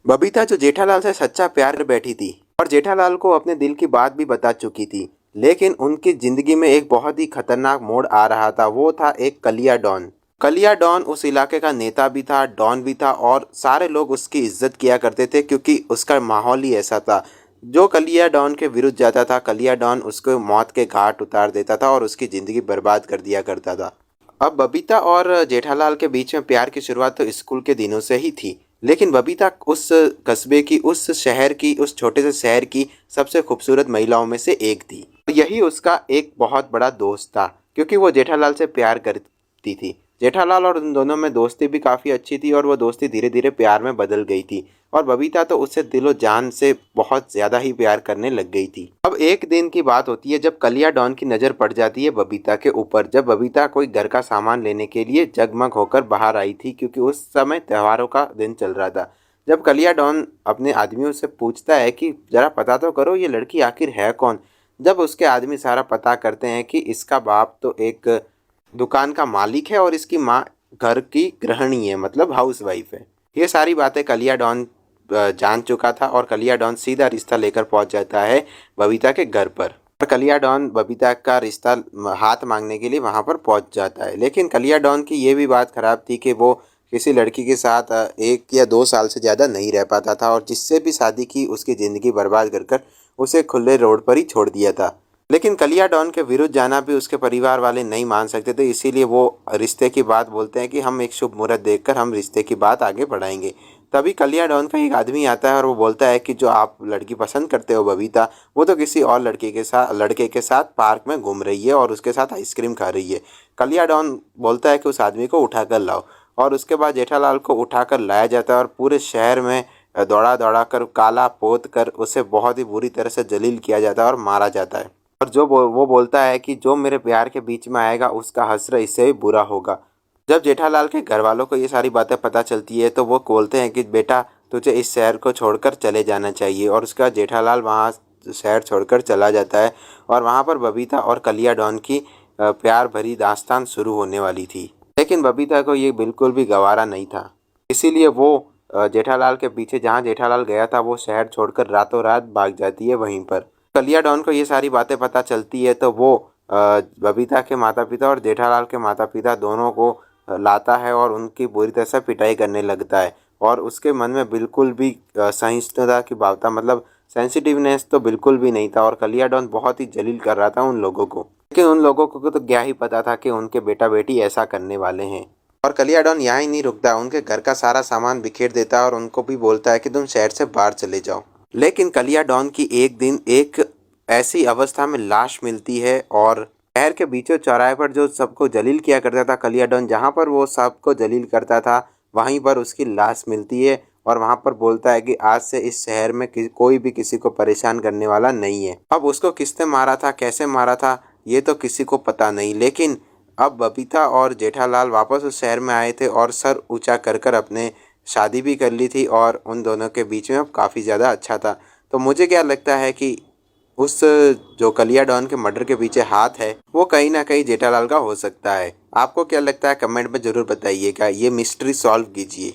बबीता जो जेठालाल से सच्चा प्यार बैठी थी और जेठालाल को अपने दिल की बात भी बता चुकी थी। लेकिन उनकी जिंदगी में एक बहुत ही खतरनाक मोड़ आ रहा था। वो था एक कलिया डॉन। कलिया डॉन उस इलाके का नेता भी था, डॉन भी था और सारे लोग उसकी इज्जत किया करते थे क्योंकि उसका माहौल ही ऐसा था। जो कलिया डॉन के विरुद्ध जाता था, कलिया डॉन उसको मौत के घाट उतार देता था और उसकी जिंदगी बर्बाद कर दिया करता था। अब बबीता और जेठालाल के बीच में प्यार की शुरुआत तो स्कूल के दिनों से ही थी। लेकिन बबीता उस कस्बे की, उस शहर की, उस छोटे से शहर की सबसे खूबसूरत महिलाओं में से एक थी। यही उसका एक बहुत बड़ा दोस्त था क्योंकि वो जेठालाल से प्यार करती थी। जेठालाल और उन दोनों में दोस्ती भी काफ़ी अच्छी थी और वो दोस्ती धीरे धीरे प्यार में बदल गई थी। और बबीता तो उससे दिलो जान से बहुत ज़्यादा ही प्यार करने लग गई थी। अब एक दिन की बात होती है जब कलिया डॉन की नज़र पड़ जाती है बबीता के ऊपर, जब बबीता कोई घर का सामान लेने के लिए जगमग होकर बाहर आई थी क्योंकि उस समय त्योहारों का दिन चल रहा था। जब कलिया डॉन अपने आदमियों से पूछता है कि ज़रा पता तो करो ये लड़की आखिर है कौन। जब उसके आदमी सारा पता करते हैं कि इसका बाप तो एक दुकान का मालिक है और इसकी माँ घर की गृहिणी है, मतलब हाउस वाइफ है। ये सारी बातें कलिया डॉन जान चुका था और कलिया डॉन सीधा रिश्ता लेकर पहुंच जाता है बबीता के घर पर। और कलिया डॉन बबीता का रिश्ता हाथ मांगने के लिए वहां पर पहुंच जाता है। लेकिन कलिया डॉन की ये भी बात खराब थी कि वो किसी लड़की के साथ 1 या 2 साल से ज़्यादा नहीं रह पाता था और जिससे भी शादी की उसकी ज़िंदगी बर्बाद कर कर उसे खुले रोड पर ही छोड़ दिया था। लेकिन कलिया डॉन के विरुद्ध जाना भी उसके परिवार वाले नहीं मान सकते थे, इसीलिए वो रिश्ते की बात बोलते हैं कि हम एक शुभ मुहूर्त देखकर हम रिश्ते की बात आगे बढ़ाएंगे। तभी कलिया डॉन का एक आदमी आता है और वो बोलता है कि जो आप लड़की पसंद करते हो बबीता, वो तो किसी और लड़के के साथ पार्क में घूम रही है और उसके साथ आइसक्रीम खा रही है। कलिया डॉन बोलता है कि उस आदमी को उठा कर लाओ और उसके बाद जेठालाल को उठाकर लाया जाता है और पूरे शहर में दौड़ा दौड़ा कर काला पोत कर उसे बहुत ही बुरी तरह से जलील किया जाता है और मारा जाता है। और वो बोलता है कि जो मेरे प्यार के बीच में आएगा उसका हश्र इससे भी बुरा होगा। जब जेठालाल के घर वालों को ये सारी बातें पता चलती है तो वो बोलते हैं कि बेटा तुझे इस शहर को छोड़कर चले जाना चाहिए। और उसका जेठालाल वहाँ शहर छोड़कर चला जाता है और वहाँ पर बबीता और कलिया डॉन की प्यार भरी दास्तान शुरू होने वाली थी। लेकिन बबीता को ये बिल्कुल भी गवारा नहीं था, इसीलिए वो जेठालाल के पीछे, जहाँ जेठालाल गया था वो शहर छोड़कर रातों रात भाग जाती है वहीं पर। कलिया डॉन को ये सारी बातें पता चलती है तो वो बबीता के माता पिता और जेठालाल के माता पिता दोनों को लाता है और उनकी बुरी तरह से पिटाई करने लगता है। और उसके मन में बिल्कुल भी सहिष्णुता की भावना, मतलब सेंसिटिवनेस तो बिल्कुल भी नहीं था और कलिया डॉन बहुत ही जलील कर रहा था उन लोगों को। लेकिन उन लोगों को तो क्या ही पता था कि उनके बेटा बेटी ऐसा करने वाले हैं। और कलिया डॉन यहाँ ही नहीं रुकता, उनके घर का सारा सामान बिखेर देता है और उनको भी बोलता है कि तुम शहर से बाहर चले जाओ। लेकिन कलिया डॉन की एक दिन एक ऐसी अवस्था में लाश मिलती है और शहर के बीचों चौराहे पर जो सबको जलील किया करता था कलिया डॉन, जहाँ पर वो सबको जलील करता था वहीं पर उसकी लाश मिलती है। और वहाँ पर बोलता है कि आज से इस शहर में कोई भी किसी को परेशान करने वाला नहीं है। अब उसको किसने मारा था, कैसे मारा था, ये तो किसी को पता नहीं। लेकिन अब बबीता और जेठालाल वापस उस शहर में आए थे और सर ऊंचा कर कर अपने शादी भी कर ली थी और उन दोनों के बीच में अब काफ़ी ज़्यादा अच्छा था। तो मुझे क्या लगता है कि उस जो कलिया डॉन के मर्डर के पीछे हाथ है वो कहीं ना कहीं जेठालाल का हो सकता है। आपको क्या लगता है कमेंट में ज़रूर बताइएगा, ये मिस्ट्री सॉल्व कीजिए।